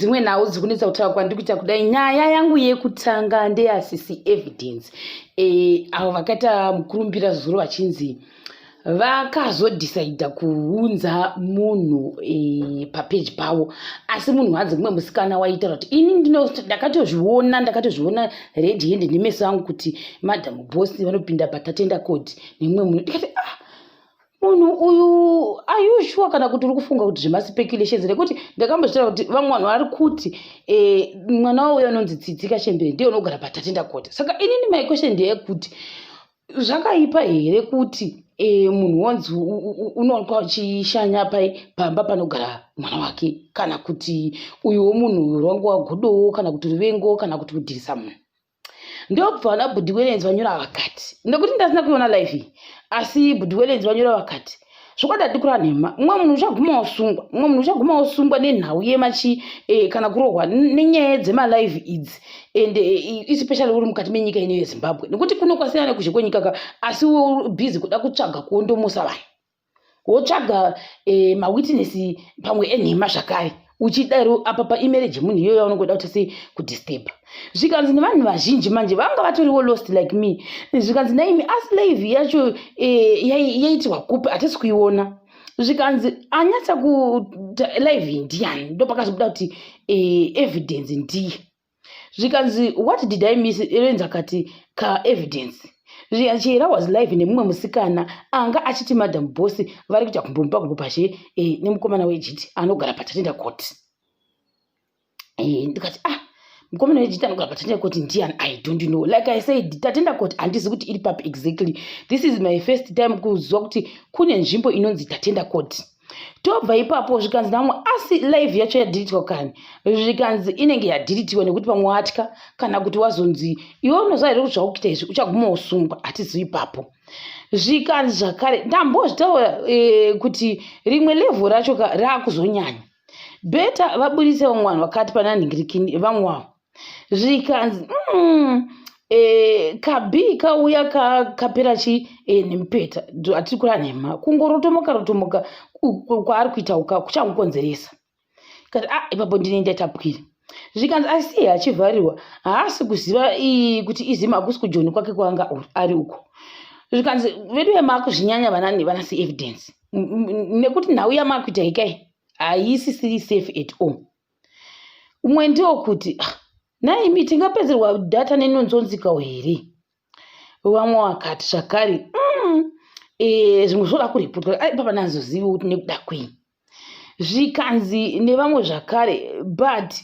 dzimwe nhau dzikunetsa kutaura kwandiri kuita kudai nyaya yangu yekutanga ndeyasisi evidence. Avo vakaita mukurumbira zuro vachinzi vakazodhisaidha kuunza munhu papeji pavo, asi munhu hanzi mumwe musikana waitaura kuti ini ndakatozviona red hand nemeso angu kuti MadamBoss vanopinda patatenda code nemumwe munhu. Ndikati munhu uyu ayushua kana kuti uri kufunga kuti zvemaspeculations nekuti ndakambozvitaura kuti vamwe vanhu vari kuti mwana wauyo anonzi Tsidzika Shembere ndiye unogara patatenda code. Saka inini my question ndeyekuti zvakaipa here kuti munhu wanzi unowanikwa uchishanya pamba panogara mwana wake, kana kuti uyuwo munhu rwangu wagodowo, kana kuti ruvengo, kana kuti kudhirisa munhu. Ndokubva vana Buddy Welenzi vanyora vakati, nekuti ndasina kuiona live iyi, asi Buddy Welenzi vanyora vakati zvokwadi kura nhema, mumwe munhu uchaguma wasungwa nenhau yemachi kana kurohwa nenyaya dzemalive idzi, ende especially uri mukati menyika ino yeZimbabwe, nekuti kuno kwasiyana kuzhe kwenyika asi busy kuda kutsvaga kuondomosa vanhu, wotsvaga mawitness pamwe enhema zvakare, uchidaro apa paimarriage yemunhu iyoyo unongoda kuti sei kudisturba. Zvikanzi nevanhu vazhinji manje vanga vatoriwo lost like me, zvikanzi naimi asi live yacho yaitirwa kupi hatisi kuiona, zvikanzi anyatsa kuita live ndiani, ndopakazobuda kuti evidence ndiye. Zvikanzi what did I miss, Erenza kati ka evidence. Chihera was live nemumwe musikana anga achiti MadamBoss vari kuita kumbomba kumbopashe nemukomana wejiti anogara patatenda code. Ndikati mukomana wejiti anogara patatenda code ndiani, I don't know. Like I said, tatenda code handizi kuti iri papi exactly. This is my first time kuzwa kuti kune nzvimbo inonzi tatenda code. Tobva ipapo zvikanzi namwe asi live yacho yadhilitwa kani, zvikanzi inenge yadhilitiwa nekuti pamwe watya kana kuti wazonzi iwe unoziva here kuti zvakuita izvi uchaguma usungwa, hatizivi ipapo. Zvikanzi zvakare ndambozvitaura kuti rimwe level racho raakuzonyanya, beta vabudise vamwe vanhu vakati pana nhingirikini vamwe wavo. Zvikanzi kabi kauya kapera nemupeta hatiri kura nhema, kungorotomoka kwaari kuita uka kuchamukonzeresa. Kati ipapo ndinenda tapwira. Zvikanzi asi achivharirwa haasi kuziva kuti izi makusi kujoni kwake kwanga ari uko. Zvikanzi vedu vemakuzvinyanya vanasi evidence, nekuti nhau yamakuita ikai haisisiri safe at all. Umwe ndiwo kuti naimi tingapedzerwa data nenonzonzikawo here. Vamwe vakati zvakare zvimwe zvoda kuripotwa papa nazoziva kuti nekuda kwei. Zvikanzi nevamwe zvakare but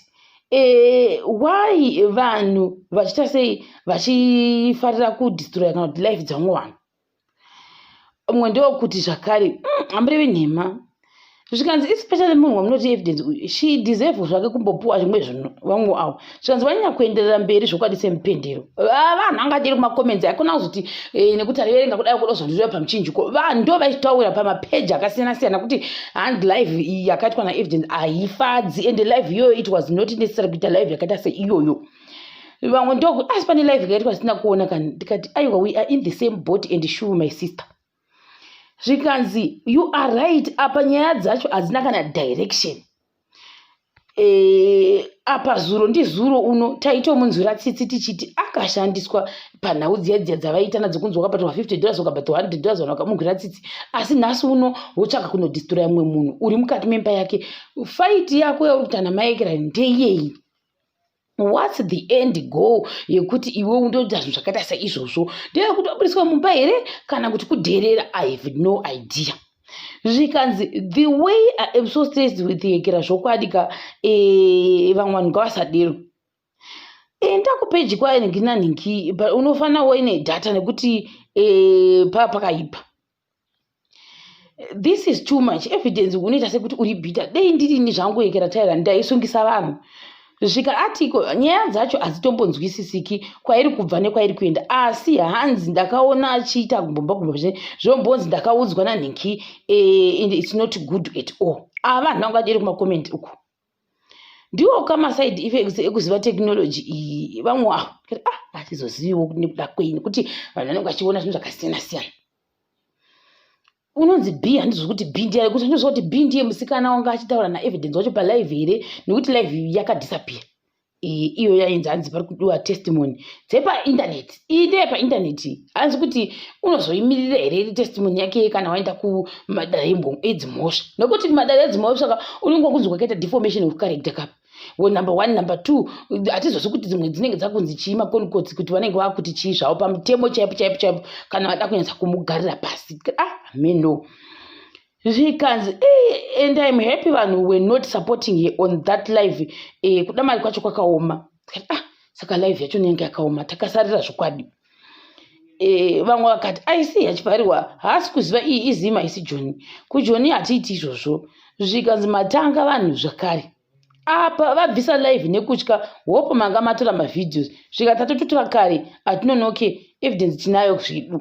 why vanhu vachiita sei vachifarira kudistroya kana kuti life dzavamwe vanhu. Umwe ndiwo kuti zvakare hambire venhema. Zvikanzi especially munhu wamunoti evidence uyu she deserve zvake kumbopuwa zvimwe zvinhu vamwe avo. Zvikanzi vanyanya kuenderera mberi zvokwadi semupendero. Vanhu angadiri kumacomments hakuna kuzoti nekuti ariverenga kudai kudozondiroya pamuchinjiko. Vanhu ndo vachitaura pamapeji akasiyana siyana kuti handi live iyi yakaitwa naevidence haifadzi, ende live iyoyo it was not necessary kuita live yakaita seiyoyo. Vamwe ndo asi pane live yakaitwa zvisina kuona kana, ndikati aiwa we are in the same boat and shoe my sister. Zvikanzi you are right, apa nyaya dzacho hadzina kana direction. Apa zuro ndizuro uno taitomunzwira tsitsi tichiti akashandiswa panhau dziya dzavaita nadzo kunzi wakabatwa $50 wakabatwa $100 vanhu vakamugwira tsitsi, asi nhasi uno wotsvaka kunodistroya mumwe munhu uri mukati memba yake. Fight yako yauri kuita namaekera ndeyei? What's the end goal yekuti iwe undoita zvinhu zvakaita saizvozvo? Ndeyekuti wabudiswa mumba here kana kuti kudherera? I have no idea. Zvikanzi the way I am so stressed with yekera zvokwadi vamwe vanhu ngavasadero. Enda kupeji kwaenhingi nanhingi unofanira uine data nekuti pakaipa. This is too much evidence. Unoita sekuti uri bita dei ndirini zvangu yekera taira ndaisungisa vanhu. Zvika atiko nyaya dzacho hadzitombonzwisisiki kwairi kubva nekwairi kuenda, asi hanzi ndakaona achiita kumbomba zvombonzi ndakaudzwa nanhingi and it's not good at all. Vanhu vangadiri kumakomenti uku ndiwo kamaside effects ekuziva technology iyi. Vamwe avo hatizoziviwo nekuda kwei, nekuti vanhu vanenge vachiona zvinhu zvakasiyana siyana. unonzi B handizvi kuti B ndiye kuti ndizvo kuti B ndiye musikana wanga achitaura naevidence wacho palive here nekuti live yakadisappear. Iyo yainzi hanzi pari kudiwa testimony dzepaindaneti. Iyi ndeyepaiindaneti hanzi kuti unozoimirira here testimony yake kana waenda kumadare edzimhosva, nekuti madare edzimhosva saka unenge kunzi kwakaita deformation of character kapa. Number 1 number 2 hatizosi kuti dzimwe dzinenge dzakunzi chii makonikotsi kuti vanenge vakuti chii zvavo pamutemo chaipo kana vada kunyatsa kumugarira pasi. Meno zvikanzi and I'm happy vanhu were not supporting her on that live. Kuda mari kwacho kwakaoma. Saka live yacho inenge yakaoma takasarira zvokwadi. Vamwe vakati aisi achivhariwa haasi kuziva iyi izima isi Joni. kuJoni hatiiti izvozvo. Zvikanzi matanga vanhu zvakare. Apa vabvisa live nekutya hopo manga matora mavideos zvikati tatotora kare atinonoke evidence tinayo zvidu.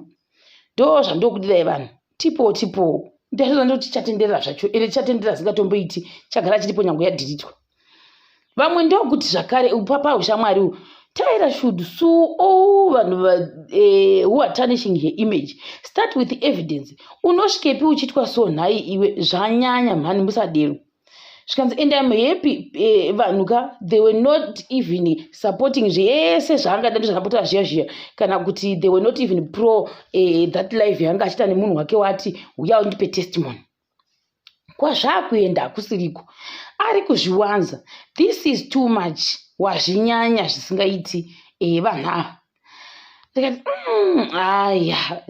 Ndo zvandokudirai vanhu tipo ndazvo ndoti chatenderera zvacho ere chatenderera zingatomboiti chagara chiripo nyangu yadhiritwa. Vamwe ndokuti zvakare upapa ushamwari Chihera should sue all vanhu who are tarnishing her image. Start with the evidence. Unosvikepi uchitwa so nhai iwe zvanyanya mhani musadero. Zvikanzi and I'm happy vanhuka they were not even supporting zvese zvaangada ndizvakapota zviya kana kuti they were not even pro that live yanga achita nemunhu wake wati uya undipe testimony. Kwazvakuenda hakusiriko ari kuzviwanza. This is too much. Wazvinyanya zvisingaiti vanhu ava. Ndikati aya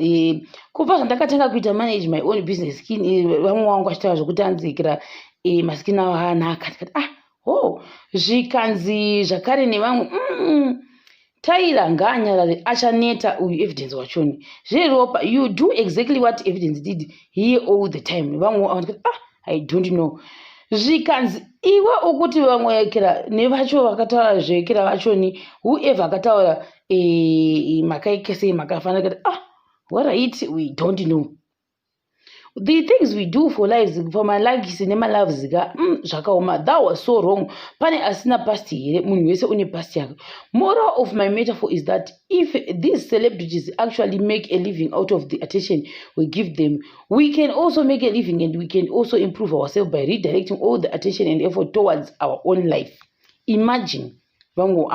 kubva zvandakatanga kuita manage my own business vamwe wangu achitaura zvokuti anzikira masikini avo anaka. Ndikati zvikanzi zvakare nevamwe Chihera ngaanyarare achaneta uyu evidence wachoni. Zveropa you do exactly what evidence did here all the time. Vamwe ndikati I don't know. Zvikanzi iwe ukuti vamwe ekera nevacho vakataura zvekera vachoni whoever akataura makaikese makafanira kuti what right we don't know. The things we do for lives for my likes nema loves zvakaoma. That was so wrong. Pane asina past here munhu wese une past yake. Moral of my metaphor is that if these celebrities actually make a living out of the attention we give them, we can also make a living and we can also improve ourselves by redirecting all the attention and effort towards our own life. Imagine vangu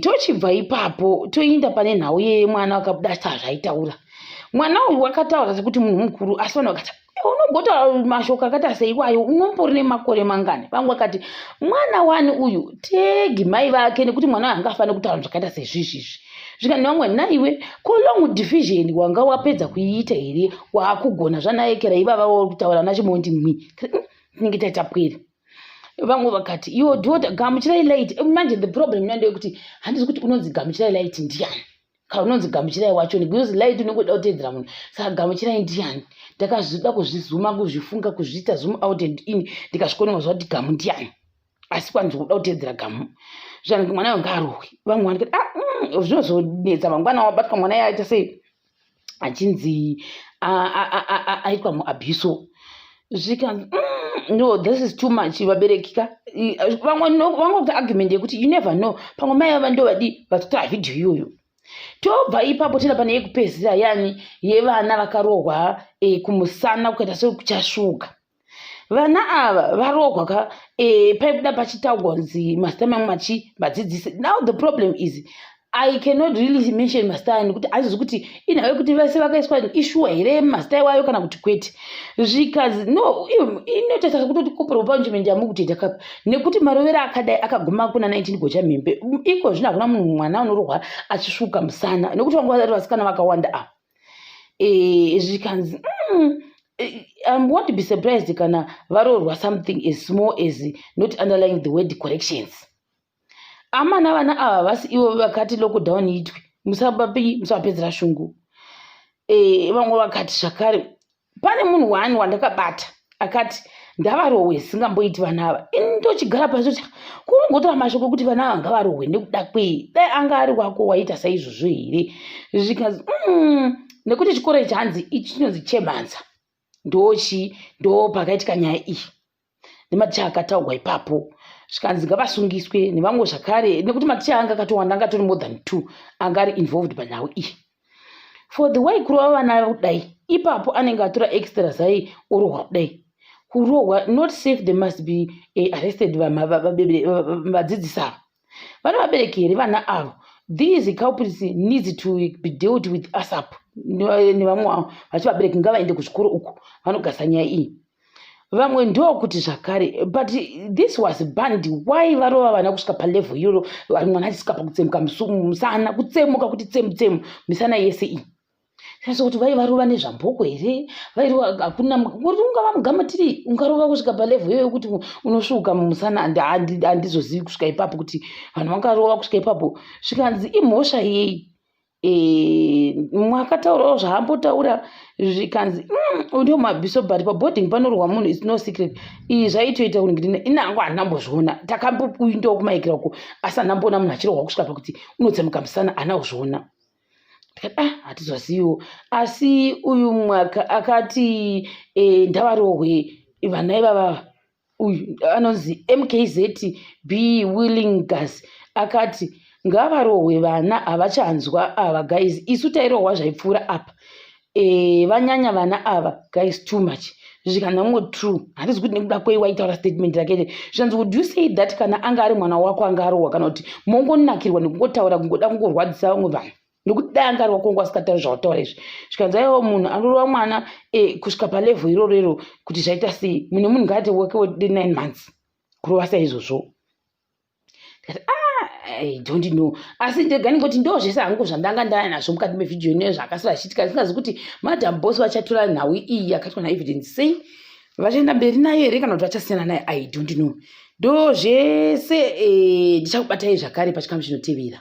tochibva ipapo toinda pane nhau yemwana wakabuda zvaaitaura. Mwana uyu wakataura sekuti munhu mukuru asi vanhu vakati unogota mashoko akati seiwayo unombori nemakore mangani. Vamwe vakati mwana wani uyu tegi mai vake nekuti mwana wanga afana kutaura zvakaita sezvizvizvi. Zvikati vamwe naiwe long division wanga wapedza kuiita here wakugona zvanaekera ivava kutaura nachimondi tinenge taita pwere. Vamwe vakati your daughter gamuchirai light. Manje the problem ndeyekuti handisi kuti unonzi gamuchirai light ndiani kana unonzi gamuchirai wacho because light unongoda kutedzera munhu saka gamuchirai ndiani. Ndakazvida kuzvizuma kuzvifunga kuzviita zoom out and in ndikazvikona kuti gamu ndiani asi kwanzi kuda kutedzera gamu zvangu mwana wanga arohwe. Vamwe vandikati zvinozonetsa mangwana wabatwa mwana yaita sei achinzi aitwa muabiso. Zvikanzi no this is too much. Vaberekika vamwe kuti argument yekuti you never know pamwe mai ava ndo vadi vatotora video iyoyo. Tobva ipapo tena pane yekupedzisira yani yevana vakarohwa kumusana kukaita sekuchasvuka. Vana ava varohwa paibuda pachitaurwa kunzi mazita mamwe madzidzisi. Now the problem is I cannot really mention mazita nekuti handizi kuti inawe kuti vese vakaiswa ishuwa here mazita iwayo kana kuti kwete. Zvikanzi no inotaisa kuti corporal punishment yamukutoita kapa nekuti marovera akadai akaguma kuna 19 gochamhembe iko zvino hakuna munhu mwana unorohwa achisvuka musana nekuti vanga vasati vasikana vakawanda zvikanzi I won't be surprised kana varohwa something as small as not underlying the word corrections. Amana vana ava vasi ivo vakati lockdown itwe musapedzera shungu. Vamwe vakati zvakare pane munhu wani wandakabata akati ndavarohwe singamboiti vana ava. Ndochigara pasi kuti kungotora mashoko kuti vana ava ngavarohwe nekuda kwei dai anga ari wako waita saizvozvo here. Zvikanzi nekuti chikoro ichi hanzi ichi chinonzi chemanza ndo pakaitika nyaya iyi nematicha akataurwa ipapo. Zvikanzi ngavasungiswe nevamwe zvakare nekuti maticha anga akatowanda anga tori more than 2 anga ari involved panyaya iyi. for the way kurova vana kudai ipapo anenge atora extra zai orohwa kudai kurohwa not safe. They must be arrested vadzidzisi ava vana vabereki here vana avo. These culprits needs to be dealt with ASAP. Nevamwe vavo vachivabereki ngavaende kuzvikoro uku vanogasa nyaya iyi. Vamwe ndokuti zvakare, but this was banned. Why varova vana kusvika palevel iyoro mwana achisvika pakutsemuka musana, kutsemuka kuti tsemu misana yese iyi. Sasa kuti varova nezvamboko here, hakuna ungava mugamatiri ungarova kusvika palevel iyoyo kuti unosvuka musana. Handizozivi kusvika ipapo kuti vanhu vangarova kusvika ipapo. Zvikanzi imhosva yei. Mwakataurawo zvaambotaura zvikanzi ndio mabhiso, but paboarding panorohwa munhu, it's no secret. Iyi zvaitoita kuti inango handambozviona. Takamboindawo kumaikira uko asi handamboona munhu achirohwa kusvika pakuti unotsemuka musana anaozviona. Hatizoziviwo. Asi uyu mwaka akati ndavarohwe vana ivava, uyu anonzi MKZ B Willing Gas akati ngavarohwe vana havachanzwa ava guys. Isu tairohwa zvaipfuura apa. Vanyanya vana ava guys, too much. Zvikanzi mumwe true. Handisi kuti nekuda kwei waitaura statement rake. Zvikanzi would you say that kana anga ari mwana wako anga arohwa, kana kuti mongonakirwa nekungotaura kungoda kungorwadzisa vamwe vanhu nokuti dai anga ari wako ngo asikatauri zvautaura izvi. Zvikanzi aiwa munhu anorova mwana kusvika palevel irorero kuti zvaita sei. Mune munhu ngaati wake 9 months kurova saizvozvo. I don't know. Asi ndega ndingoti ndo zvese hangu zvandanga ndaya nazvo mukati mevhidhiyo ine zvakasara zvichiitika. Ndisingazi kuti MadamBoss vachatora nhau iyi yakaitwa naEvidence sei, vachaenda mberi nayo here kana kuti vachasiyana nayo. I don't know. Ndo zvese ndichakubatai zvakare pachikamu chinotevera.